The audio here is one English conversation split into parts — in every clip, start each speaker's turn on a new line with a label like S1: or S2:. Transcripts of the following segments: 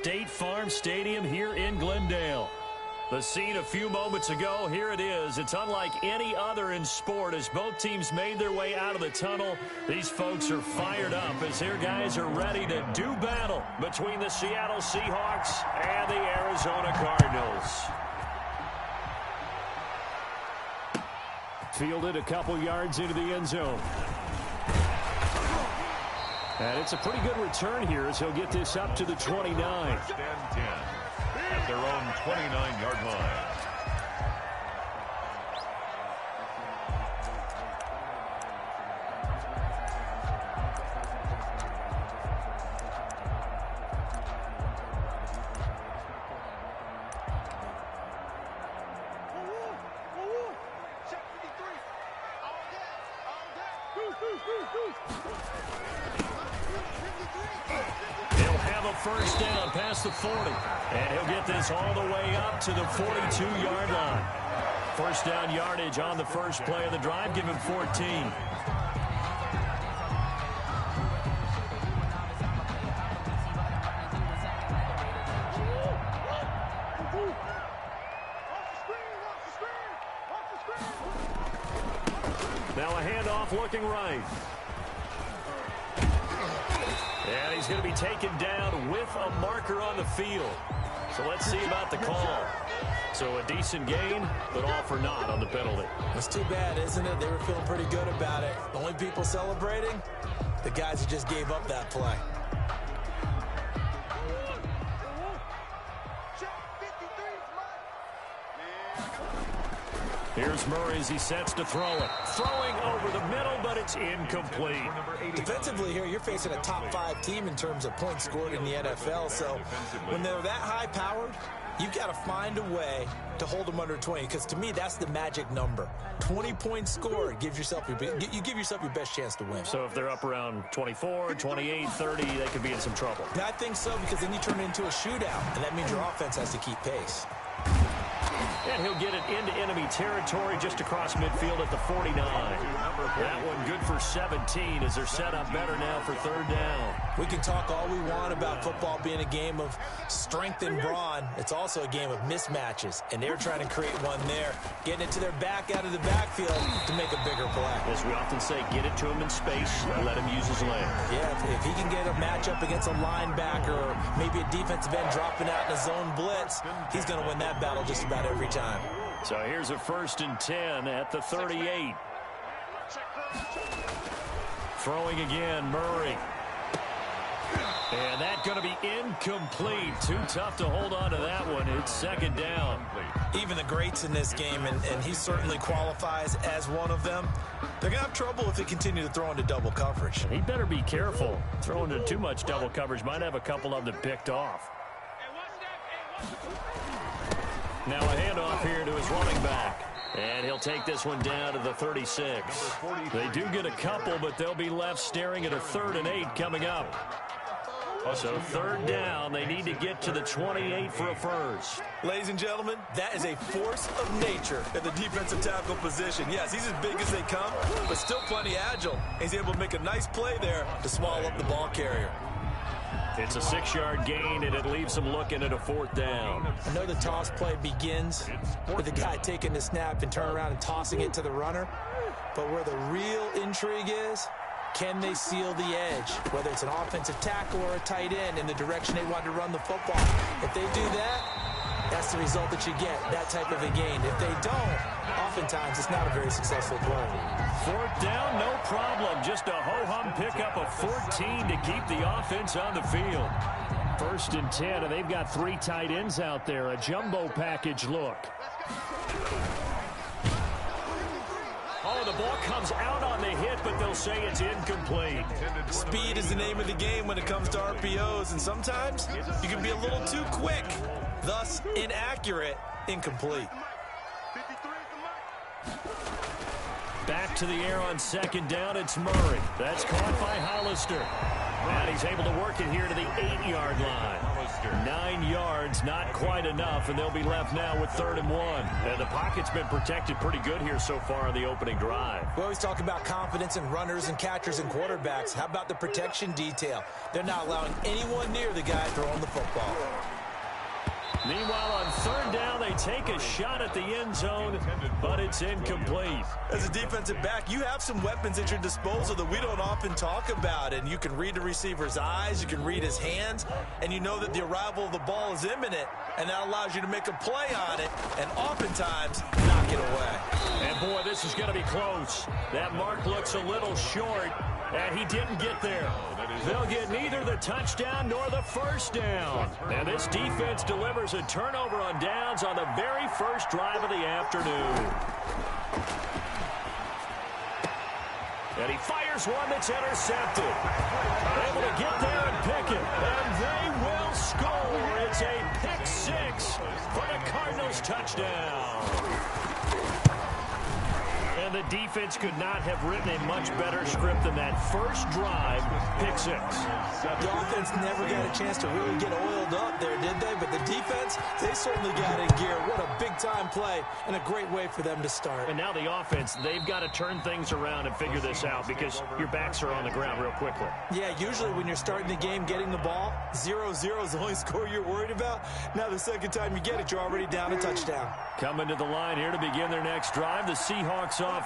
S1: State Farm Stadium here in Glendale. The scene a few moments ago, here it is. It's unlike any other in sport as both teams made their way out of the tunnel. These folks are fired up as their guys are ready to do battle between the Seattle Seahawks and the Arizona Cardinals. Fielded a couple yards into the end zone. And it's a pretty good return here as he'll get this up to the 29.
S2: Stand 10 at their own 29-yard line.
S1: He'll have a first down past the 40. And he'll get this all the way up to the 42-yard line. First down yardage on the first play of the drive, give him 14. Now a handoff looking right. And he's going to be taken down with a marker on the field. So let's see about the call. So a decent gain, but all for naught on the penalty.
S3: It's too bad, isn't it? They were feeling pretty good about it. The only people celebrating, the guys who just gave up that play.
S1: Here's Murray as he sets to throw it. Throwing over the middle, but it's incomplete.
S3: Defensively here, you're facing a top-5 team in terms of points scored in the NFL. So when they're that high-powered, you've got to find a way to hold them under 20. Because to me, that's the magic number. 20 points scored gives yourself you give yourself your best chance to win.
S1: So if they're up around 24, 28, 30, they could be in some trouble.
S3: I think so, because then you turn it into a shootout, and that means your offense has to keep pace.
S1: And he'll get it into enemy territory just across midfield at the 49. That one good for 17 as they're set up better now for third down.
S3: We can talk all we want about football being a game of strength and brawn. It's also a game of mismatches, and they're trying to create one there, getting it to their back out of the backfield to make a bigger play.
S1: As we often say, get it to him in space and let him use his legs.
S3: Yeah, if he can get a matchup against a linebacker or maybe a defensive end dropping out in a zone blitz, he's going to win that battle just about every time.
S1: So here's a 1st and 10 at the 38. Throwing again, Murray. And that's going to be incomplete. Too tough to hold on to that one. It's second down.
S3: Even the greats in this game, and he certainly qualifies as one of them, they're going to have trouble if they continue to throw into double coverage.
S1: He better be careful. Throwing into too much double coverage might have a couple of them picked off. Now a handoff here to his running back. And he'll take this one down to the 36. They do get a couple, but they'll be left staring at a 3rd and 8 coming up. So third down, they need to get to the 28 for a first.
S3: Ladies and gentlemen, that is a force of nature at the defensive tackle position. Yes, he's as big as they come, but still plenty agile. He's able to make a nice play there to swallow up the ball carrier.
S1: It's a 6-yard gain, and it leaves them looking at a 4th down.
S3: I know the toss play begins with the guy taking the snap and turning around and tossing it to the runner. But where the real intrigue is, can they seal the edge, whether it's an offensive tackle or a tight end in the direction they want to run the football? If they do that, that's the result that you get, that type of a gain. If they don't, oftentimes it's not a very successful play.
S1: 4th down, no problem. Just a ho-hum pickup of 14 to keep the offense on the field. 1st and 10, and they've got 3 tight ends out there. A jumbo package look. Oh, the ball comes out on the hit, but they'll say it's incomplete.
S3: Speed is the name of the game when it comes to RPOs, and sometimes you can be a little too quick, thus inaccurate, incomplete.
S1: Back to the air on 2nd down, it's Murray. That's caught by Hollister. And he's able to work it here to the 8-yard line. 9 yards, not quite enough, and they'll be left now with 3rd and 1. And the pocket's been protected pretty good here so far on the opening drive.
S3: We always talk about confidence in runners and catchers and quarterbacks. How about the protection detail? They're not allowing anyone near the guy throwing the football.
S1: Meanwhile, on third down, they take a shot at the end zone, but it's incomplete.
S3: As a defensive back, you have some weapons at your disposal that we don't often talk about, and you can read the receiver's eyes, you can read his hands, and you know that the arrival of the ball is imminent, and that allows you to make a play on it, and oftentimes knock it away.
S1: And boy, this is going to be close. That mark looks a little short, and he didn't get there. They'll get neither the touchdown nor the first down. And this defense delivers a turnover on downs on the very first drive of the afternoon. And he fires one that's intercepted. Able to get there and pick it. And they will score. It's a pick six for the Cardinals touchdown. And the defense could not have written a much better script than that first drive, pick six.
S3: The offense never got a chance to really get oiled up there, did they? But the defense, they certainly got in gear. What a big-time play and a great way for them to start.
S1: And now the offense, they've got to turn things around and figure this out because your backs are on the ground real quickly.
S3: Yeah, usually when you're starting the game getting the ball, 0-0 is the only score you're worried about. Now the second time you get it, you're already down a touchdown.
S1: Coming to the line here to begin their next drive, the Seahawks offense.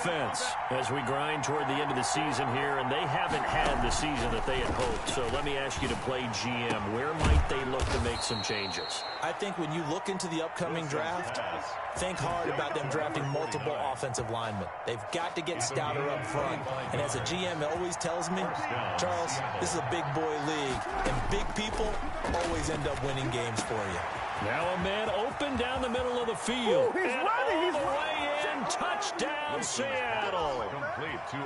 S1: As we grind toward the end of the season here, and they haven't had the season that they had hoped. So let me ask you to play GM. Where might they look to make some changes?
S3: I think when you look into the upcoming draft, think hard about them drafting multiple offensive linemen. They've got to get stouter up front. And as a GM always tells me, Charles, this is a big boy league, and big people always end up winning games for you.
S1: Now a man open down the middle of the field.
S4: He's running.
S1: All the way in. Touchdown, Seattle.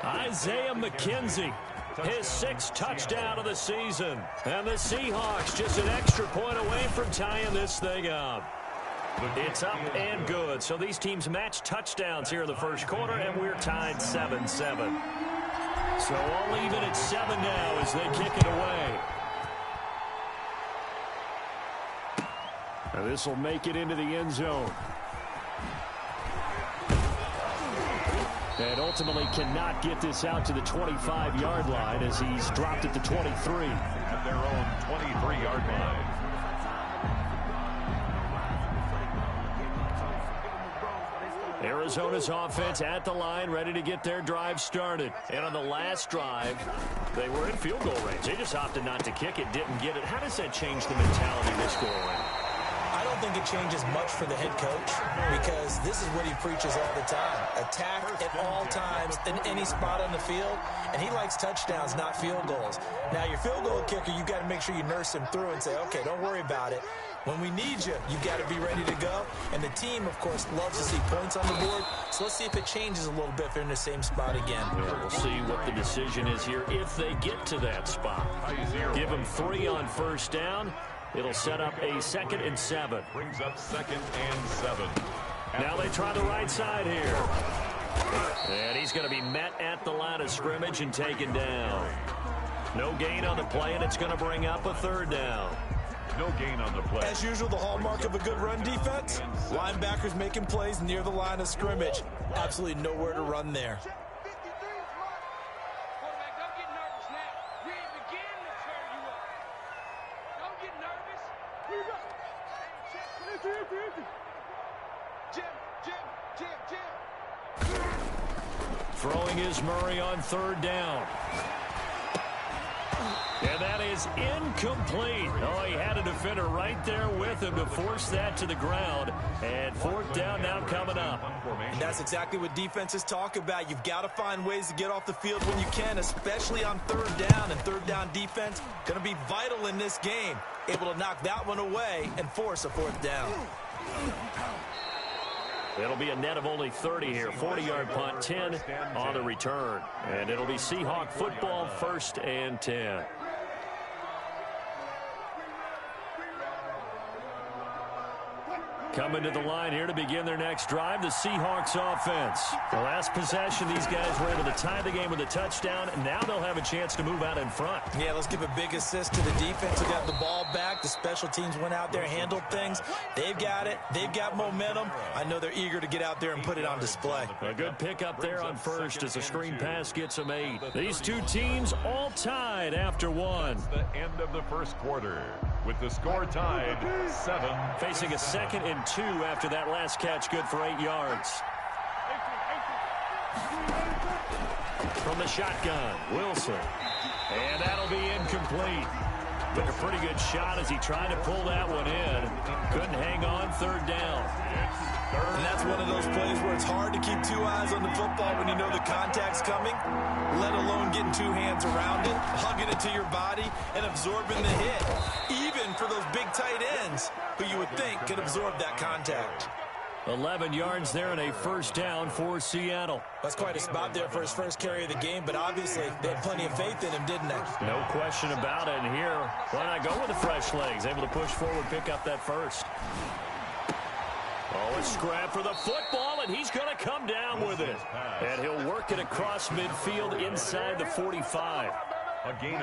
S1: Isaiah McKenzie, his sixth touchdown of the season. And the Seahawks just an extra point away from tying this thing up. It's up and good. So these teams match touchdowns here in the first quarter, and we're tied 7-7. So all even at 7 now as they kick it away. And this will make it into the end zone. And ultimately cannot get this out to the 25-yard line as he's dropped at the 23.
S2: At their own 23-yard line.
S1: Arizona's offense at the line, ready to get their drive started. And on the last drive, they were in field goal range. They just opted not to kick it, didn't get it. How does that change the mentality this go around?
S3: I don't think it changes much for the head coach because this is what he preaches all the time. Attack at all times in any spot on the field, and he likes touchdowns, not field goals. Now, your field goal kicker, you've got to make sure you nurse him through and say, okay, don't worry about it. When we need you, you've got to be ready to go. And the team, of course, loves to see points on the board. So let's see if it changes a little bit if they're in the same spot again.
S1: Yeah, we'll see what the decision is here if they get to that spot. Give them 3 on first down. It'll set up a 2nd and 7.
S2: Brings up 2nd and 7.
S1: Now they try the right side here. And he's going to be met at the line of scrimmage and taken down. No gain on the play, and it's going to bring up a 3rd down.
S2: No gain on the play.
S3: As usual, the hallmark of a good run defense, linebackers making plays near the line of scrimmage. Absolutely nowhere to run there.
S1: Throwing is Murray on 3rd down. And that is incomplete. Oh, he had a defender right there with him to force that to the ground. And 4th down now coming up.
S3: And that's exactly what defenses talk about. You've got to find ways to get off the field when you can, especially on 3rd down. And 3rd down defense going to be vital in this game. Able to knock that one away and force a 4th down.
S1: It'll be a net of only 30 here. 40-yard punt, 10 on the return. And it'll be Seahawk football, 1st and 10. Coming to the line here to begin their next drive, the Seahawks offense. The last possession, these guys were able to tie the game with a touchdown, and now they'll have a chance to move out in front.
S3: Yeah, let's give a big assist to the defense who got the ball back. The special teams went out there, handled things. They've got it. They've got momentum. I know they're eager to get out there and put it on display.
S1: A good pickup there on first as the screen pass gets them 8. These two teams all tied after 1.
S2: The end of the first quarter. with the score tied 7.
S1: Facing a 2nd and 2 after that last catch, good for 8 yards. From the shotgun, Wilson. And that'll be incomplete. Took a pretty good shot as he tried to pull that one in. Couldn't hang on, 3rd down.
S3: And that's one of those plays where it's hard to keep 2 eyes on the football when you know the contact's coming, let alone getting 2 hands around it, hugging it to your body, and absorbing the hit. Even for those big tight ends who you would think could absorb that contact.
S1: 11 yards there and a 1st down for Seattle.
S3: That's quite a spot there for his first carry of the game, but obviously they had plenty of faith in him, didn't they?
S1: No question about it. And here, why not go with the fresh legs? Able to push forward, pick up that first. Oh, a scrap for the football, and he's going to come down with it. And he'll work it across midfield inside the 45.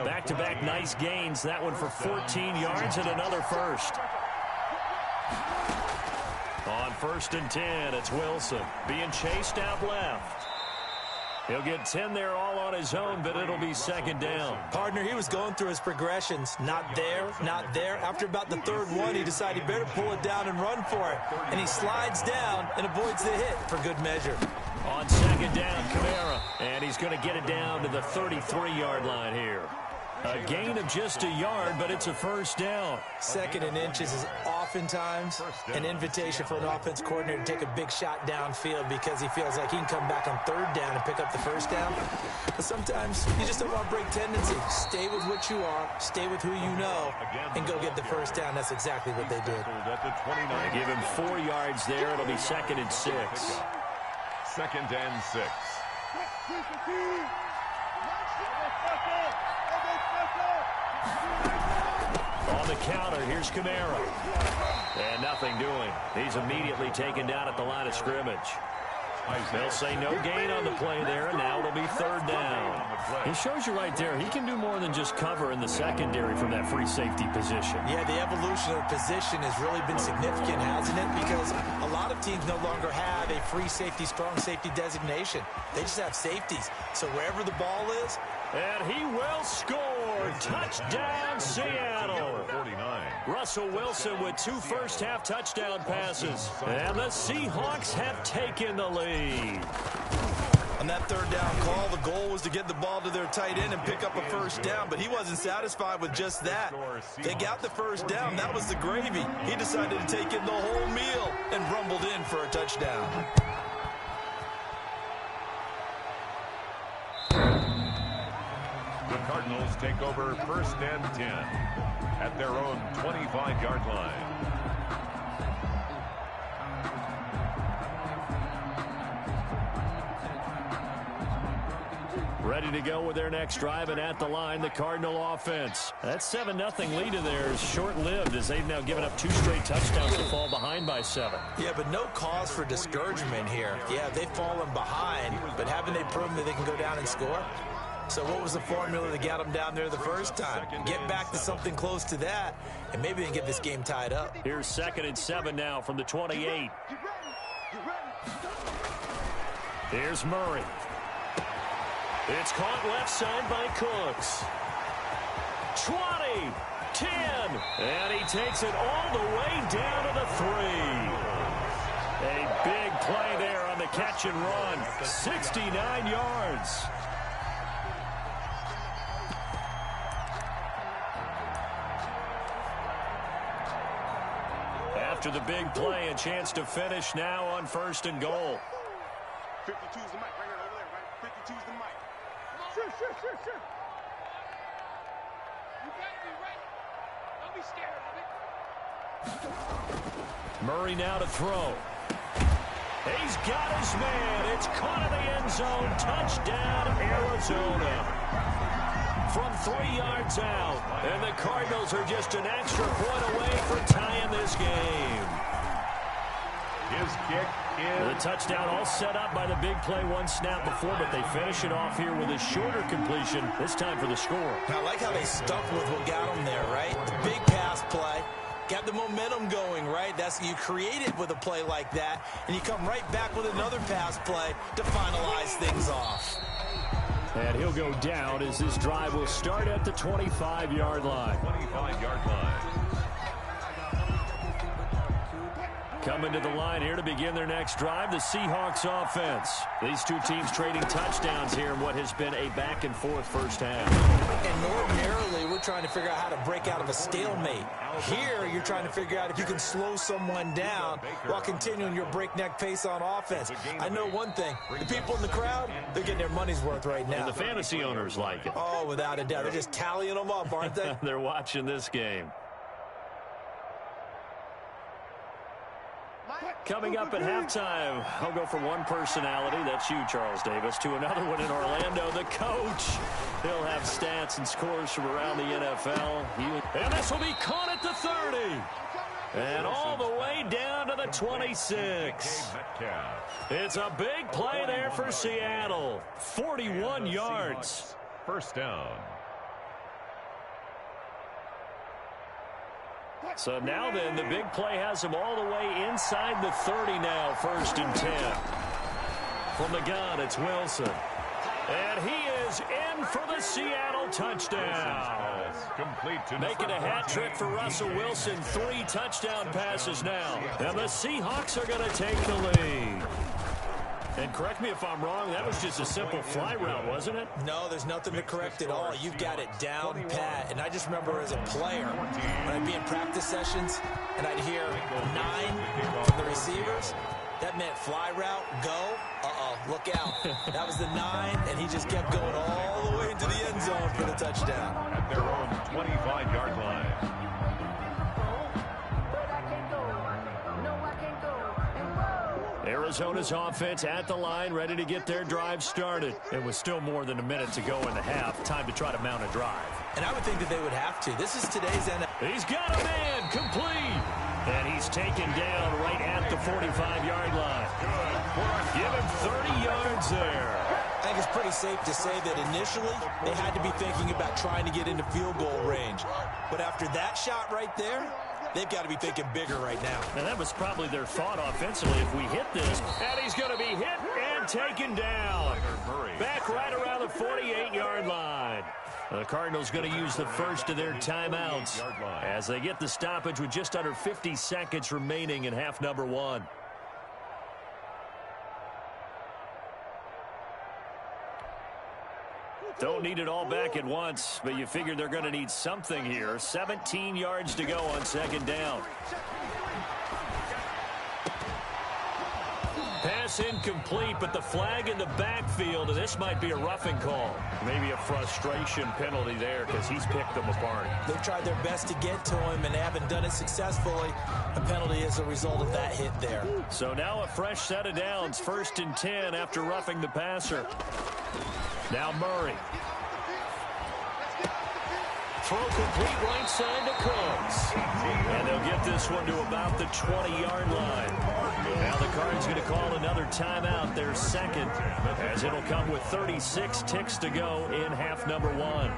S1: Back-to-back nice gains. That one for 14 yards and another first. On 1st and 10, it's Wilson being chased out left. He'll get 10 there all on his own, but it'll be 2nd down.
S3: Partner, he was going through his progressions. Not there, not there. After about the 3rd one, he decided he better pull it down and run for it. And he slides down and avoids the hit for good measure.
S1: On 2nd down, Kamara. And he's going to get it down to the 33-yard line here. A gain of just a yard, but it's a 1st down.
S3: 2nd and inches is oftentimes an invitation for an offense coordinator to take a big shot downfield because he feels like he can come back on 3rd down and pick up the 1st down. But sometimes you just don't want to break tendency. Stay with what you are, stay with who you know, and go get the 1st down. That's exactly what they did.
S1: They give him 4 yards there. It'll be 2nd and 6.
S2: 2nd and 6.
S1: On the counter, here's Kamara. And nothing doing. He's immediately taken down at the line of scrimmage. They'll say no gain on the play there, and now it'll be 3rd down. It shows you right there, he can do more than just cover in the secondary from that free safety position.
S3: Yeah, the evolution of the position has really been significant, hasn't it? Because a lot of teams no longer have a free safety, strong safety designation. They just have safeties. So wherever the ball is,
S1: and he will score. Touchdown, Seattle.
S2: 49.
S1: Russell Wilson with 2 first-half touchdown passes. And the Seahawks have taken the lead.
S3: On that 3rd down call, the goal was to get the ball to their tight end and pick up a 1st down, but he wasn't satisfied with just that. They got the 1st down. That was the gravy. He decided to take in the whole meal and rumbled in for a touchdown.
S2: The Cardinals take over 1st and 10 at their own 25-yard line.
S1: Ready to go with their next drive, and at the line, the Cardinal offense. That 7-0 lead of theirs is short-lived as they've now given up 2 straight touchdowns to fall behind by 7.
S3: Yeah, but no cause for discouragement here. Yeah, they've fallen behind, but haven't they proven that they can go down and score? So what was the formula that got them down there the first time? Get back to something close to that, and maybe they can get this game tied up.
S1: Here's 2nd and 7 now from the 28. Here's Murray. It's caught left side by Cooks. 20, 10, and he takes it all the way down to the 3. A big play there on the catch and run. 69 yards. After the big play, a chance to finish now on 1st and goal.
S4: 52's the mic right here over there, right? 52's the mic. Sure. You got to be ready. Don't be scared of it.
S1: Murray now to throw. He's got his man. It's caught in the end zone. Touchdown, Arizona. From 3 yards out. And the Cardinals are just an extra point away from tying this game.
S2: His kick is
S1: The touchdown all set up by the big play 1 snap before, but they finish it off here with a shorter completion, this time for the score.
S3: I like how they stuck with what got them there, right? The big pass play. Got the momentum going, right? You create it with a play like that, and you come right back with another pass play to finalize things off.
S1: And he'll go down as this drive will start at the 25-yard line.
S2: 25-yard line.
S1: Coming to the line here to begin their next drive, the Seahawks offense. These two teams trading touchdowns here in what has been a back-and-forth first half.
S3: And ordinarily, we're trying to figure out how to break out of a stalemate. Here, you're trying to figure out if you can slow someone down while continuing your breakneck pace on offense. I know one thing. The people in the crowd, they're getting their money's worth right now.
S1: And the fantasy owners like it.
S3: Oh, without a doubt. They're just tallying them up, aren't they?
S1: They're watching this game. Coming up at halftime, I'll go from one personality, that's you, Charles Davis, to another one in Orlando, the coach. He'll have stats and scores from around the NFL. And this will be caught at the 30. And all the way down to the 26. It's a big play there for Seattle. 41 yards.
S2: First down.
S1: So now then, the big play has him all the way inside the 30 now, 1st and 10. From the gun, it's Wilson. And he is in for the Seattle touchdown. Making a hat trick for Russell Wilson. 3 touchdown passes now. And the Seahawks are going to take the lead. And correct me if I'm wrong, that was just a simple fly route, wasn't it?
S3: No, there's nothing to correct at all. You've got it down pat. And I just remember as a player, when I'd be in practice sessions and I'd hear 9 from the receivers, that meant fly route, go, look out. That was the 9, and he just kept going all the way into the end zone for the touchdown.
S2: At their own 25-yard line.
S1: Arizona's offense at the line, ready to get their drive started. It was still more than a minute to go in the half. Time to try to mount a drive.
S3: And I would think that they would have to. This is today's NFL.
S1: He's got a man, complete. And he's taken down right at the 45-yard line. Give him 30 yards there.
S3: I think it's pretty safe to say that initially they had to be thinking about trying to get into field goal range. But after that shot right there, they've got to be thinking bigger right now.
S1: And that was probably their thought offensively. If we hit this, and he's going to be hit and taken down. Back right around the 48-yard line. The Cardinals going to use the first of their timeouts as they get the stoppage with just under 50 seconds remaining in half number 1. Don't need it all back at once, but you figure they're going to need something here. 17 yards to go on 2nd down. Pass incomplete, but the flag in the backfield, and this might be a roughing call. Maybe a frustration penalty there because he's picked them apart.
S3: They've tried their best to get to him and haven't done it successfully. A penalty is a result of that hit there.
S1: So now a fresh set of downs, 1st and 10 after roughing the passer. Now Murray. Throw complete right side to Cooks. And they'll get this one to about the 20-yard line. Now the Cards going to call another timeout, their second, as it'll come with 36 ticks to go in half number 1.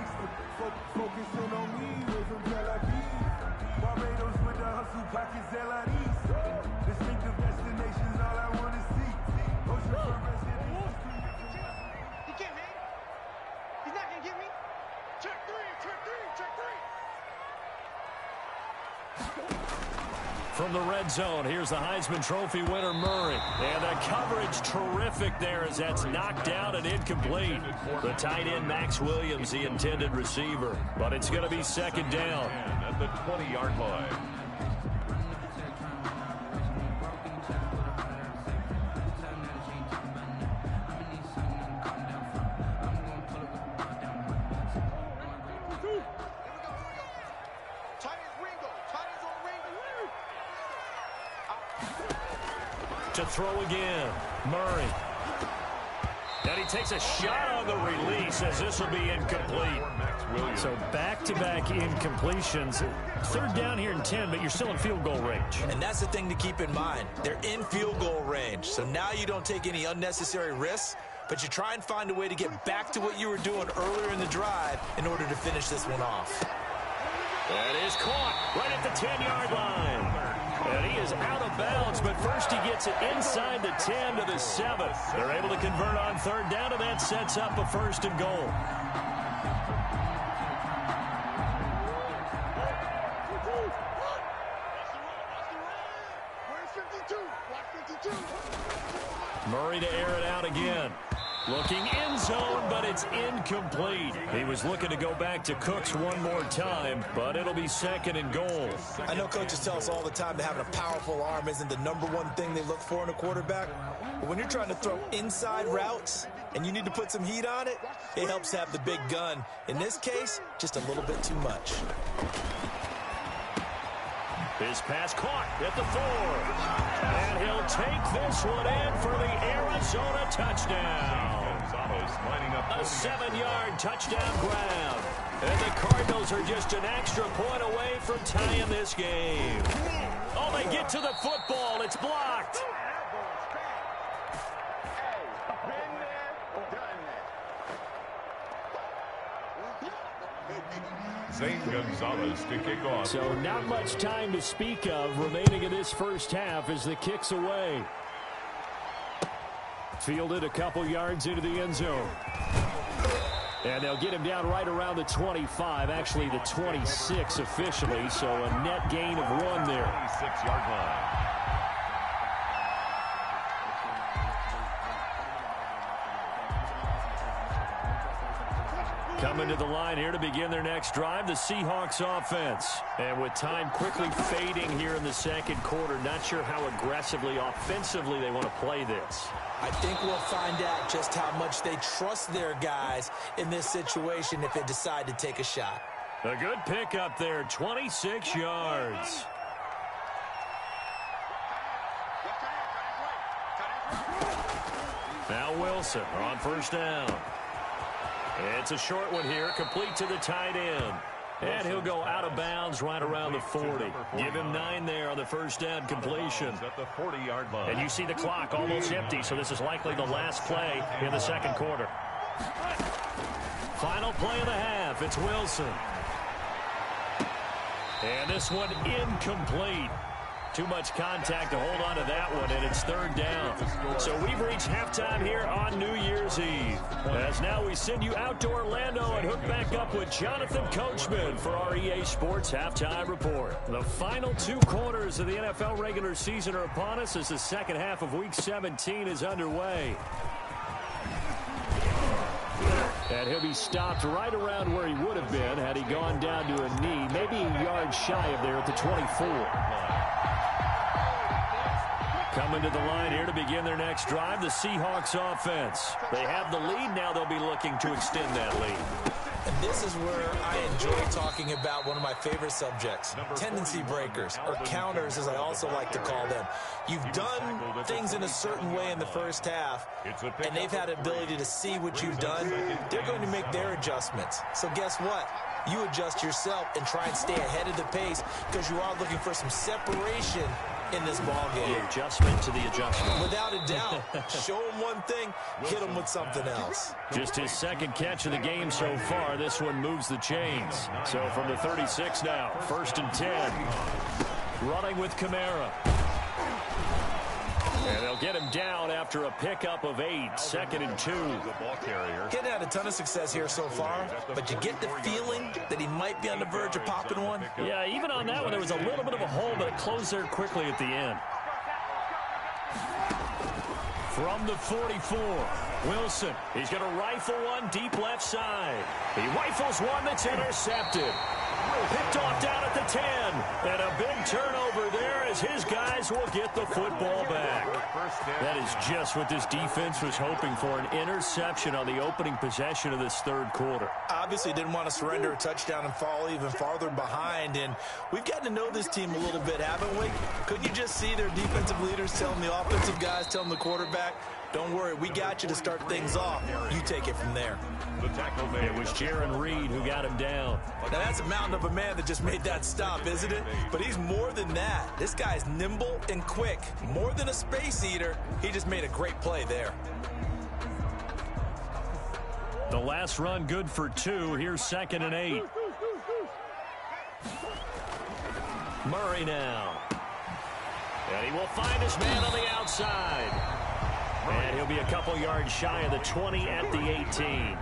S1: From the red zone, here's the Heisman Trophy winner, Murray. And the coverage terrific there as that's knocked out and incomplete. The tight end, Max Williams, the intended receiver. But it's going to be 2nd down.
S2: At the 20-yard line.
S1: To throw again, Murray. And he takes a shot on the release as this will be incomplete. So back-to-back incompletions. 3rd down here and 10, but you're still in field goal range.
S3: And that's the thing to keep in mind. They're in field goal range. So now you don't take any unnecessary risks, but you try and find a way to get back to what you were doing earlier in the drive in order to finish this one off.
S1: That is caught right at the 10-yard line. And he is out of bounds, but first he gets it inside the 10 to the 7. They're able to convert on 3rd down, and that sets up a 1st and goal. Murray to air it out again. Looking end zone, but it's incomplete. He was looking to go back to Cooks one more time, but it'll be second and goal.
S3: I know coaches tell us all the time that having a powerful arm isn't the #1 thing they look for in a quarterback. But when you're trying to throw inside routes and you need to put some heat on it, it helps to have the big gun. In this case, just a little bit too much.
S1: His pass caught at the 4. And he'll take this one in for the Arizona touchdown. A 7-yard touchdown grab. And the Cardinals are just an extra point away from tying this game. Oh, they get to the football. It's blocked.
S2: Zane Gonzalez to kick off.
S1: So not much time to speak of remaining in this first half as the kick's away. Fielded a couple yards into the end zone. And they'll get him down right around the 25, actually the 26 officially, so a net gain of 1 there.
S2: 26-yard line.
S1: Coming to the line here to begin their next drive, the Seahawks offense. And with time quickly fading here in the second quarter, not sure how aggressively, offensively they want to play this.
S3: I think we'll find out just how much they trust their guys in this situation if they decide to take a shot.
S1: A good pickup there, 26 yards. Now Wilson on first down. It's a short one here, complete to the tight end. And he'll go out of bounds right around the 40. Give him 9 there on the first down completion.
S2: At the 40-yard line.
S1: And you see the clock almost empty, so this is likely the last play in the second quarter. Final play of the half, it's Wilson. And this one incomplete. Too much contact to hold on to that one, and it's third down. So we've reached halftime here on New Year's Eve. As now we send you out to Orlando and hook back up with Jonathan Coachman for our EA Sports Halftime Report. The final 2 quarters of the NFL regular season are upon us as the second half of Week 17 is underway. And he'll be stopped right around where he would have been had he gone down to a knee, maybe a yard shy of there at the 24. Coming to the line here to begin their next drive, the Seahawks offense. They have the lead. Now they'll be looking to extend that lead.
S3: And this is where I enjoy talking about one of my favorite subjects, tendency breakers, or counters as I also like to call them. You've done things in a certain way in the first half, and they've had the ability to see what you've done. They're going to make their adjustments. So guess what? You adjust yourself and try and stay ahead of the pace because you are looking for some separation in this ball game.
S1: The adjustment to the adjustment.
S3: Without a doubt. Show him one thing, hit him with something else.
S1: Just his second catch of the game so far. This one moves the chains. So from the 36 now, 1st and 10. Running with Kamara. And they'll get him down after a pickup of 8, 2nd and 2.
S3: Getting had a ton of success here so far, but you get the feeling that he might be on the verge of popping one.
S1: Yeah, even on that one, there was a little bit of a hole, but it closed there quickly at the end. From the 44, Wilson. He's going to rifle one deep left side. He rifles one that's intercepted. Picked off down at the 10. And a big turnover there as his guys will get the football back. That is just what this defense was hoping for, an interception on the opening possession of this third quarter.
S3: Obviously didn't want to surrender a touchdown and fall even farther behind. And we've gotten to know this team a little bit, haven't we? Couldn't you just see their defensive leaders telling the offensive guys, telling the quarterback, don't worry, we got you to start things off. You take it from there.
S1: It was Jaron Reed who got him down.
S3: Now that's a mountain of a man that just made that stop, isn't it? But he's more than that. This guy's nimble and quick. More than a space eater, he just made a great play there.
S1: The last run good for 2. Here's 2nd and 8. Murray now. And he will find his man on the outside. And he'll be a couple yards shy of the 20 at the 18.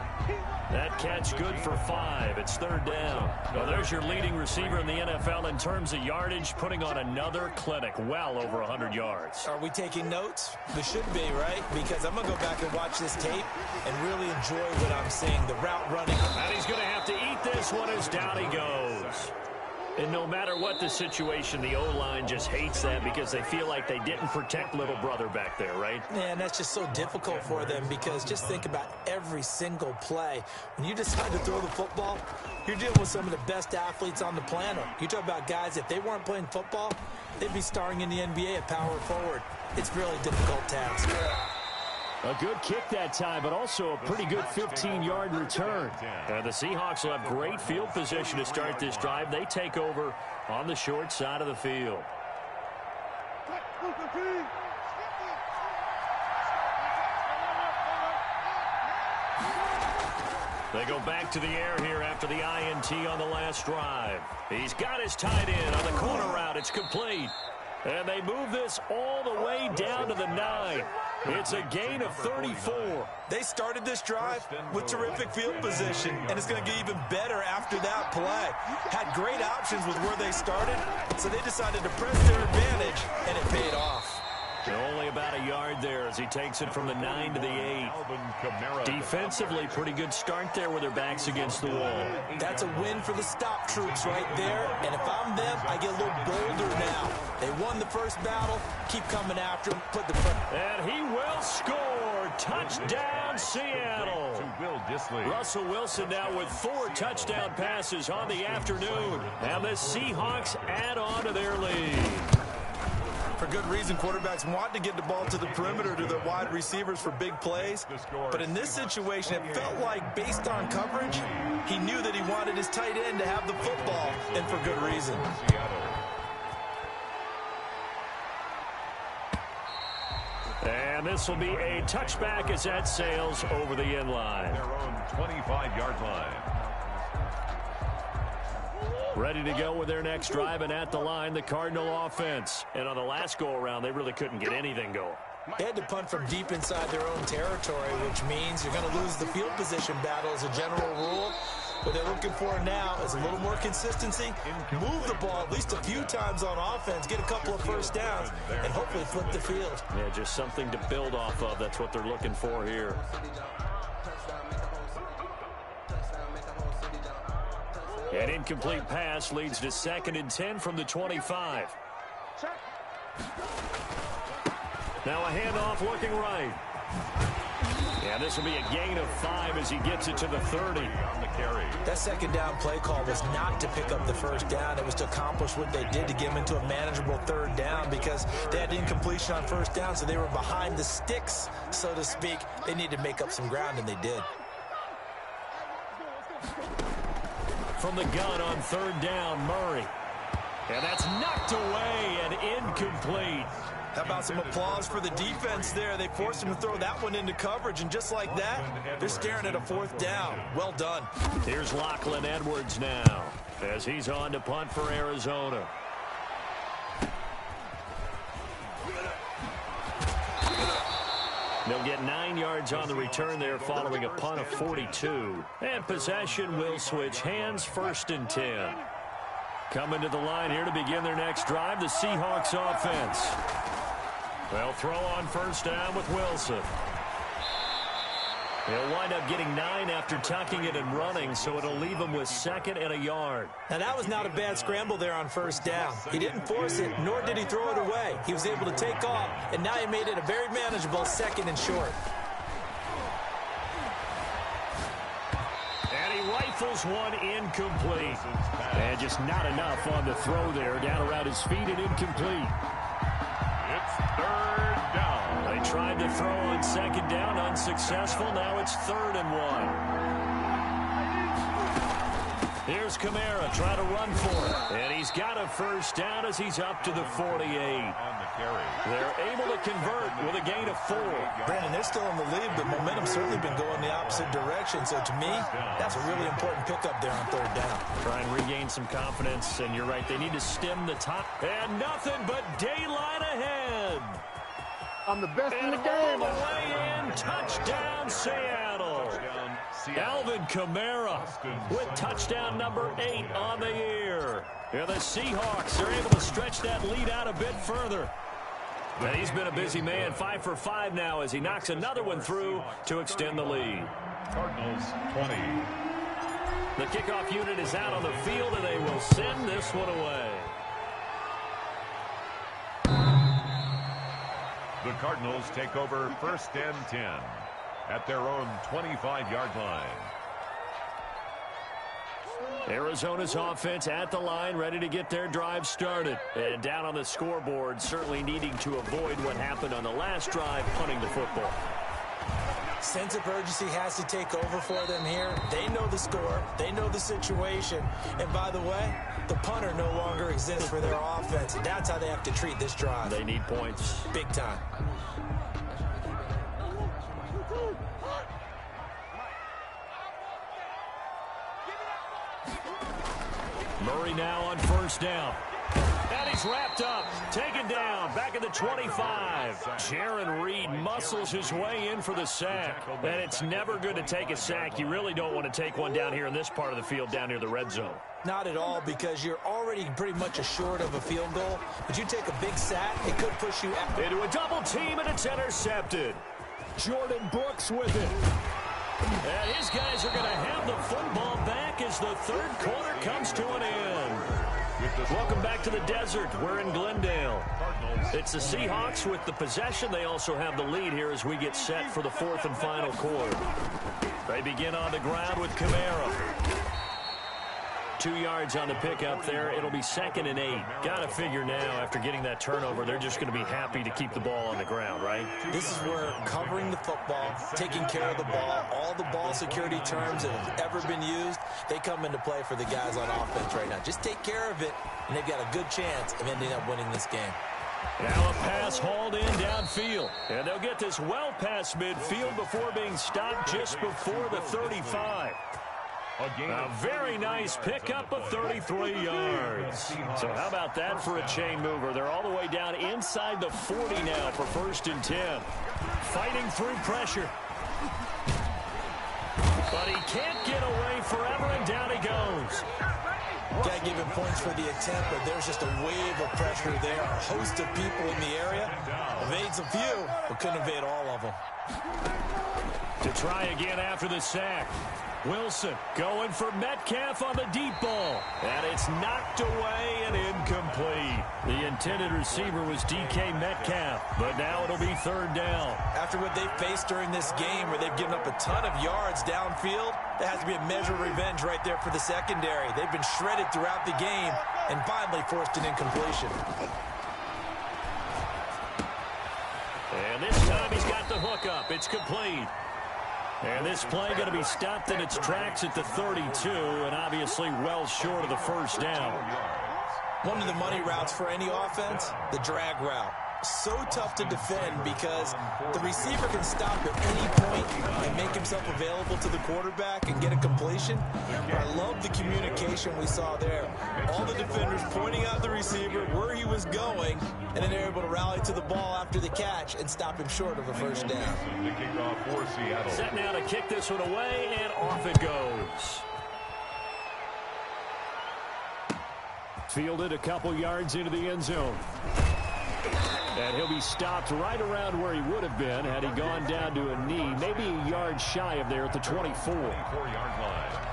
S1: That catch good for 5. It's third down. Well, there's your leading receiver in the NFL in terms of yardage, putting on another clinic, well over 100 yards.
S3: Are we taking notes? We should be, right? Because I'm going to go back and watch this tape and really enjoy what I'm seeing, the route running.
S1: And he's going to have to eat this one as down he goes. And no matter what the situation, the O-line just hates that because they feel like they didn't protect little brother back there, right?
S3: Yeah, and that's just so difficult for them because just think about every single play. When you decide to throw the football, you're dealing with some of the best athletes on the planet. You talk about guys, if they weren't playing football, they'd be starring in the NBA at power forward. It's really a difficult task.
S1: A good kick that time, but also a pretty good 15-yard return. The Seahawks will have great field position to start this drive. They take over on the short side of the field. They go back to the air here after the INT on the last drive. He's got his tight end on the corner route. It's complete. And they move this all the way down to the 9. It's a gain of 34.
S3: They started this drive with terrific field position, and it's going to get even better after that play. Had great options with where they started, so they decided to press their advantage, and it paid off.
S1: Only about a yard there as he takes it from the 9 to the 8. Defensively, pretty good start there with their backs against the wall.
S3: That's a win for the stop troops right there. And if I'm them, I get a little bolder now. They won the first battle. Keep coming after him. Put the
S1: and he will score. Touchdown, Seattle. Russell Wilson now with 4 touchdown passes on the afternoon. And the Seahawks add on to their lead.
S3: For good reason, quarterbacks want to get the ball to the perimeter to their wide receivers for big plays. But in this situation, it felt like based on coverage, he knew that he wanted his tight end to have the football, and for good reason.
S1: And this will be a touchback as that sails over the end line.
S2: Their own 25-yard line.
S1: Ready to go with their next drive, and at the line, the Cardinal offense. And on the last go-around, they really couldn't get anything going.
S3: They had to punt from deep inside their own territory, which means you're going to lose the field position battle as a general rule. What they're looking for now is a little more consistency, move the ball at least a few times on offense, get a couple of first downs, and hopefully flip the field.
S1: Yeah, just something to build off of. That's what they're looking for here. An incomplete pass leads to 2nd and 10 from the 25. Now a handoff looking right. Yeah, this will be a gain of 5 as he gets it to the 30.
S3: That second down play call was not to pick up the first down. It was to accomplish what they did to get him into a manageable third down because they had incompletion on first down, so they were behind the sticks, so to speak. They needed to make up some ground, and they did.
S1: From the gun on 3rd down, Murray. And that's knocked away and incomplete.
S3: How about some applause for the defense there? They forced him to throw that one into coverage, and just like that, they're staring at a 4th down. Well done.
S1: Here's Lachlan Edwards now as he's on to punt for Arizona. They'll get 9 yards on the return there following a punt of 42. And possession will switch hands, 1st and 10. Coming to the line here to begin their next drive, the Seahawks offense. They'll throw on 1st down with Wilson. He'll wind up getting 9 after tucking it and running, so it'll leave him with 2nd and a yard.
S3: Now, that was not a bad scramble there on 1st down. He didn't force it, nor did he throw it away. He was able to take off, and now he made it a very manageable 2nd and short.
S1: And he rifles one incomplete. And just not enough on the throw there. Down around his feet and incomplete.
S2: It's 3rd down.
S1: They tried to throw on 2nd down, unsuccessful. Now it's 3rd and 1. Here's Kamara trying to run for it. And he's got a 1st down as he's up to the 48. They're able to convert with a gain of 4.
S3: Brandon, they're still in the lead, but momentum's certainly been going the opposite direction. So to me, that's a really important pickup there on 3rd down.
S1: Try and regain some confidence, and you're right, they need to stem the top. And nothing but daylight ahead.
S5: I'm the best in the
S1: And
S5: game.
S1: all the way in, touchdown Seattle. Alvin Kamara with touchdown number 8 on the year. Yeah, the Seahawks are able to stretch that lead out a bit further. And he's been a busy man, 5 for 5 now as he knocks another one through to extend the lead.
S2: Cardinals 20.
S1: The kickoff unit is out on the field, and they will send this one away.
S2: The Cardinals take over 1st and 10 at their own 25-yard line.
S1: Arizona's offense at the line, ready to get their drive started. And down on the scoreboard, certainly needing to avoid what happened on the last drive, punting the football.
S3: Sense of urgency has to take over for them here. They know the score. They know the situation. And by the way, the punter no longer exists for their offense. That's how they have to treat this drive.
S1: They need points.
S3: Big time.
S1: Murray now on 1st down. And he's wrapped up, taken down, back at the 25. Jaron Reed muscles his way in for the sack. And it's never good to take a sack. You really don't want to take one down here in this part of the field, down near the red zone.
S3: Not at all, because you're already pretty much assured of a field goal. But you take a big sack, it could push you out.
S1: Into a double team, and it's intercepted. Jordan Brooks with it. And his guys are going to have the football back as the third quarter comes to an end. Welcome back to the desert. We're in Glendale. It's the Seahawks with the possession. They also have the lead here as we get set for the 4th and final quarter. They begin on the ground with Kamara. 2 yards on the pickup there. It'll be 2nd and 8. Got to figure now, after getting that turnover, they're just going to be happy to keep the ball on the ground, right?
S3: This is where covering the football, taking care of the ball, all the ball security terms that have ever been used, they come into play for the guys on offense right now. Just take care of it, and they've got a good chance of ending up winning this game.
S1: Now a pass hauled in downfield. And they'll get this well past midfield before being stopped just before the 35. A very nice pickup of 33 yards. So how about that for a chain mover? They're all the way down inside the 40 now for 1st and 10. Fighting through pressure. But he can't get away forever, and down he goes.
S3: Got to give him points for the attempt, but there's just a wave of pressure there. A host of people in the area. Evades a few, but couldn't evade all of them.
S1: To try again after the sack. Wilson going for Metcalf on the deep ball. And it's knocked away and incomplete. The intended receiver was DK Metcalf, but now it'll be 3rd down.
S3: After what they've faced during this game where they've given up a ton of yards downfield, there has to be a measure of revenge right there for the secondary. They've been shredded throughout the game and finally forced an incompletion.
S1: And this time he's got the hook up. It's complete. And this play going to be stopped in its tracks at the 32, and obviously well short of the 1st down.
S3: One of the money routes for any offense, the drag route. So tough to defend because the receiver can stop at any point and make himself available to the quarterback and get a completion. But I love the communication we saw there. All the defenders pointing out the receiver where he was going, and then they're able to rally to the ball after the catch and stop him short of a 1st down.
S1: Set now to kick this one away, and off it goes. Fielded a couple yards into the end zone. And he'll be stopped right around where he would have been had he gone down to a knee, maybe a yard shy of there at the 24-yard line.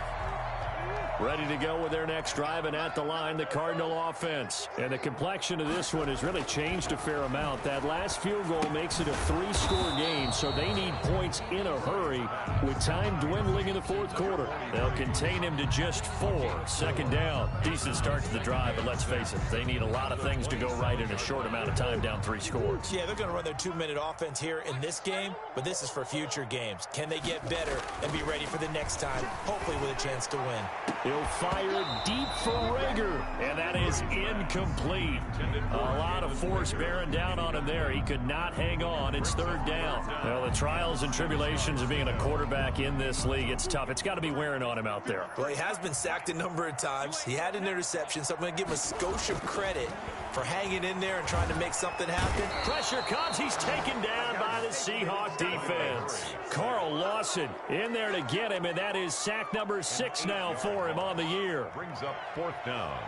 S1: Ready to go with their next drive, and at the line, the Cardinal offense. And the complexion of this one has really changed a fair amount. That last field goal makes it a 3-score game, so they need points in a hurry with time dwindling in the 4th quarter. They'll contain him to just 4. 2nd down. Decent start to the drive, but let's face it, they need a lot of things to go right in a short amount of time, down 3 scores.
S3: Yeah, they're going to run their 2-minute offense here in this game, but this is for future games. Can they get better and be ready for the next time, hopefully with a chance to win?
S1: He'll fire deep for Rager, and that is incomplete. A lot of force bearing down on him there. He could not hang on. It's third down. Well, the trials and tribulations of being a quarterback in this league, it's tough. It's got to be wearing on him out there.
S3: Well, he has been sacked a number of times. He had an interception, so I'm going to give him a skosh of credit for hanging in there and trying to make something happen.
S1: Pressure comes. He's taken down by the Seahawk defense. Carl Lawson in there to get him, and that is sack number 6 now for him on the year.
S2: Brings up fourth down.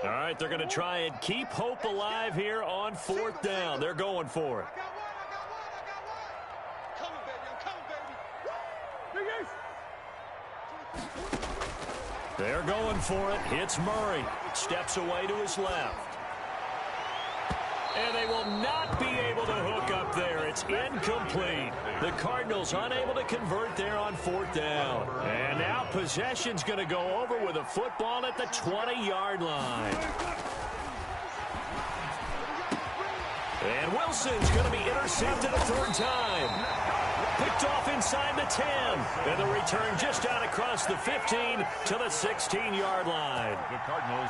S1: All right, they're going to try and keep hope alive here on fourth down. They're going for it. They're going for it. Hits Murray. Steps away to his left. And they will not be able to hook up there. It's incomplete. The Cardinals unable to convert there on fourth down. And now possession's going to go over with a football at the 20-yard line. And Wilson's going to be intercepted a third time. Picked off inside the 10. And the return just out across the 15 to the 16-yard line.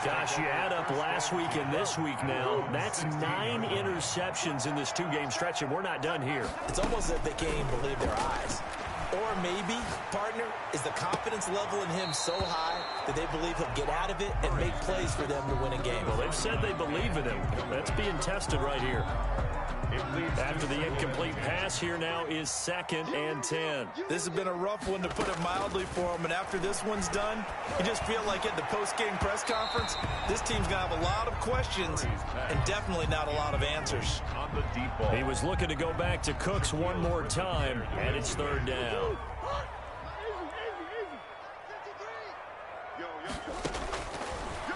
S1: Gosh, you add up last week and this week now. That's 9 interceptions in this 2-game stretch, and we're not done here.
S3: It's almost as if they can't even believe their eyes. Or maybe, partner, is the confidence level in him so high that they believe he'll get out of it and make plays for them to win a game.
S1: Well, they've said they believe in him. That's being tested right here. After the incomplete pass, here now is 2nd and 10.
S3: This has been a rough one, to put it mildly, for him. And after this one's done, you just feel like at the post-game press conference, this team's going to have a lot of questions and definitely not a lot of answers.
S2: On the deep ball.
S1: He was looking to go back to Cooks one more time, and it's third down.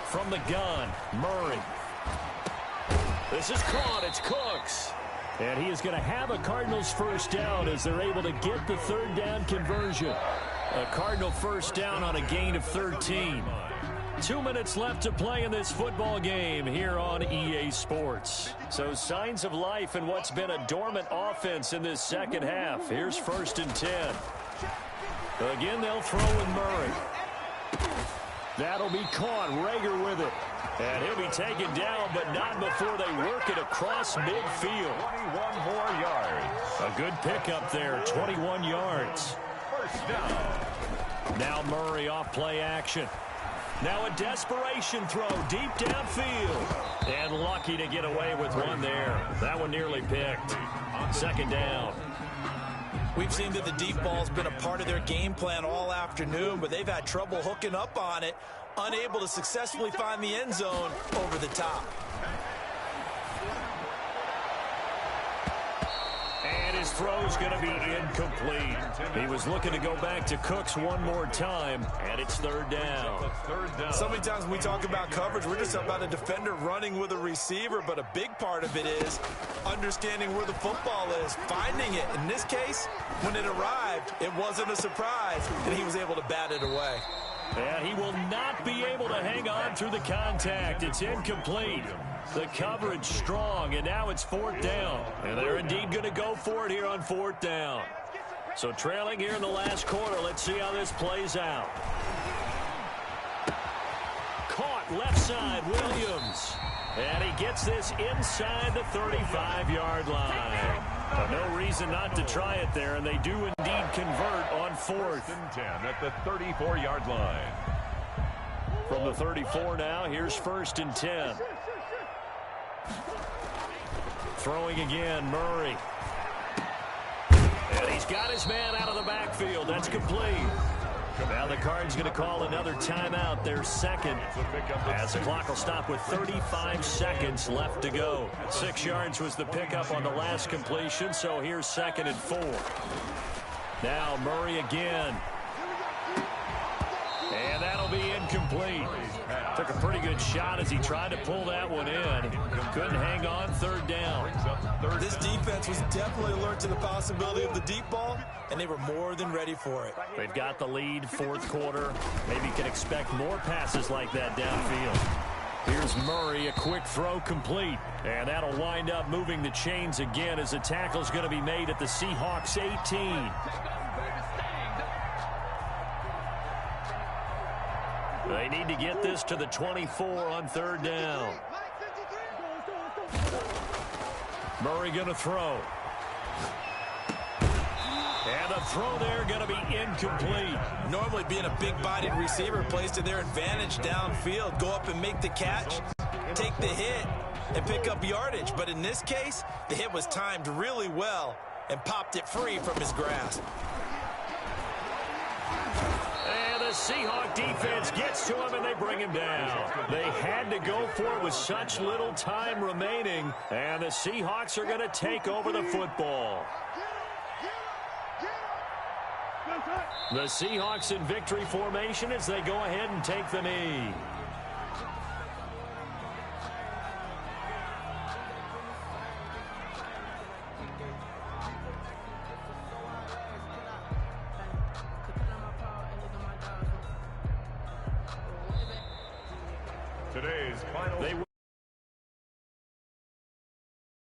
S1: From the gun, Murray. This is caught. It's Cooks. And he is going to have a Cardinals first down as they're able to get the third down conversion. A Cardinal first down on a gain of 13. 2 minutes left to play in this football game here on EA Sports. So signs of life in what's been a dormant offense in this second half. Here's 1st and 10. Again, they'll throw in Murray. That'll be caught. Rager with it. And he'll be taken down, but not before they work it across midfield.
S2: 21 more yards.
S1: A good pickup there, 21 yards.
S2: First down.
S1: Now Murray off play action. Now a desperation throw deep downfield. And lucky to get away with one there. That one nearly picked. 2nd down.
S3: We've seen that the deep ball's been a part of their game plan all afternoon, but they've had trouble hooking up on it, unable to successfully find the end zone over the top.
S1: And his throw's going to be incomplete. He was looking to go back to Cooks one more time, and it's third down.
S3: So many times when we talk about coverage, we're just about a defender running with a receiver, but a big part of it is understanding where the football is, finding it. In this case, when it arrived, it wasn't a surprise, and he was able to bat it away.
S1: And he will not be able to hang on through the contact. It's incomplete. The coverage strong, and now it's 4th down. And they're indeed going to go for it here on 4th down. So trailing here in the last quarter. Let's see how this plays out. Caught left side, Williams. And he gets this inside the 35-yard line. No reason not to try it there, and they do indeed convert on 4th
S2: and 10 at the 34-yard line.
S1: From the 34 now, here's 1st and 10. Throwing again, Murray. And he's got his man out of the backfield. That's complete. Now the Card's going to call another timeout, their 2nd, as the clock will stop with 35 seconds left to go. 6 yards was the pickup on the last completion, so here's 2nd and 4. Now Murray again. And that'll be incomplete. Took a pretty good shot as he tried to pull that one in. Couldn't hang on, 3rd down.
S3: This defense was definitely alert to the possibility of the deep ball, and they were more than ready for it.
S1: They've got the lead, 4th quarter. Maybe can expect more passes like that downfield. Here's Murray, a quick throw complete. And that'll wind up moving the chains again as the tackle's going to be made at the Seahawks 18. They need to get this to the 24 on third down. Murray going to throw. And the throw there going to be incomplete.
S3: Normally being a big-bodied receiver plays to their advantage downfield. Go up and make the catch, take the hit, and pick up yardage. But in this case, the hit was timed really well and popped it free from his grasp.
S1: And the Seahawk defense gets to him, and they bring him down. They had to go for it with such little time remaining, and the Seahawks are going to take over the football. The Seahawks in victory formation as they go ahead and take the knee.
S2: Today's final